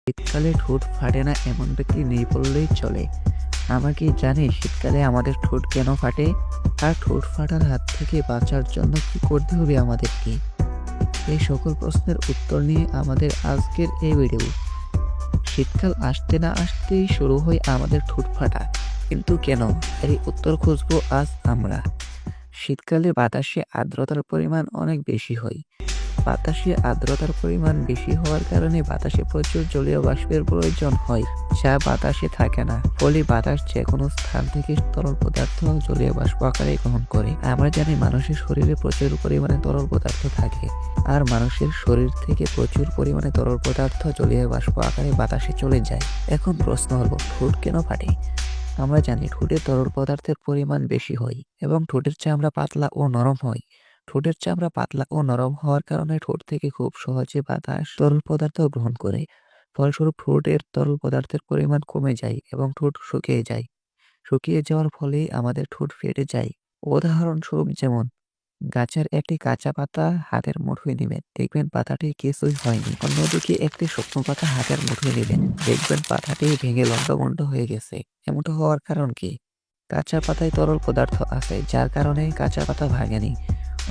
শীতকালে ঠোঁট ফাটে না এমন ব্যক্তি নেই বললেই চলে। আমরা কি জানি শীতকালে আমাদের ঠোঁট কেন ফাটে? আর ঠোঁট ফাটার হাত থেকে বাঁচার জন্য কি করতে হবে আমাদেরকে? এই সকল প্রশ্নের উত্তর নিয়ে আমাদের আজকের এই ভিডিও। শীতকাল আসতে না আসতেই শুরু হয় আমাদের ঠোঁট ফাটা। কিন্তু কেন? এর উত্তর খুঁজবো আজ আমরা। শীতকালে বাতাসে আর্দ্রতার পরিমাণ অনেক বেশি হয়। বাতাসে আর্দ্রতার পরিমাণ বেশি হওয়ার কারণে বাতাসে প্রচুর জলীয় বাষ্পের প্রয়োজন হয়, যা বাতাসে থাকে না। ফলে বাতাস যে কোনো স্থান থেকে তরল পদার্থ জলীয় বাষ্প আকারে গ্রহণ করে। আমরা জানি মানুষের শরীরে প্রচুর পরিমাণে তরল পদার্থ থাকে, আর মানুষের শরীর থেকে প্রচুর পরিমাণে তরল পদার্থ জলীয় বাষ্প আকারে বাতাসে চলে যায়। এখন প্রশ্ন হলো, ঠোঁট কেন ফাটে? আমরা জানি ঠোঁটে তরল পদার্থের পরিমাণ বেশি হয় এবং ঠোঁটের চামড়া পাতলা ও নরম হয়। ঠোঁটের চামড়া পাতলা ও নরম হওয়ার কারণে ঠোঁট থেকে খুব সহজে বাতাস তরল পদার্থ গ্রহণ করে। ফলস্বরূপ ঠোঁটের তরল পদার্থের পরিমাণ কমে যায় এবং ঠোঁট শুকিয়ে যায়। শুকিয়ে যাওয়ার ফলে আমাদের ঠোঁট ফেটে যায়। উদাহরণস্বরূপ যেমন গাছের একটি কাঁচা পাতা হাতের মুঠোয় নেবেন, দেখবেন পাতাটি কিছুই হয়নি। অন্যদিকে একটি শুকনো পাতা হাতের মুঠোয় নেবেন, দেখবেন পাতাটি ভেঙে লন্ডভন্ড হয়ে গেছে। এমনটা হওয়ার কারণ কি? কাঁচা পাতায় তরল পদার্থ আছে, যার কারণে কাঁচা পাতা ভাঙেনি।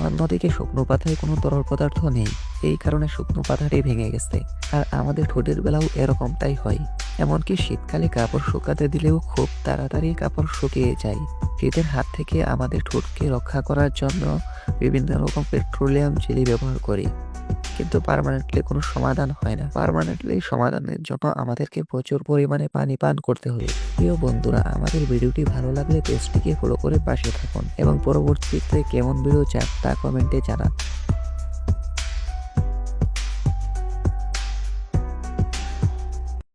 অন্যদিকে শুকনো পাতায় কোনো তরল পদার্থ নেই, এই কারণে শুকনো পাতাটি ভেঙে গেছে। আর আমাদের ঠোঁটের বেলাও এরকমটাই হয়। এমনকি শীতকালে কাপড় শুকাতে দিলেও খুব তাড়াতাড়ি কাপড় শুকিয়ে যায়। শীতের হাত থেকে আমাদের ঠোঁটকে রক্ষা করার জন্য বিভিন্ন রকম পেট্রোলিয়াম জেলি ব্যবহার করি, কিন্তু পার্মানেন্টলি কোনো সমাধান হয় না। পার্মানেন্টলি সমাধানের জন্য আমাদেরকে প্রচুর পরিমাণে পানি পান করতে হবে। প্রিয় বন্ধুরা, আমাদের ভিডিওটি ভালো লাগলে পেজটিকে ফলো করে পাশে থাকুন এবং পরবর্তীতে কেমন ভিডিও চান তা কমেন্টে জানান।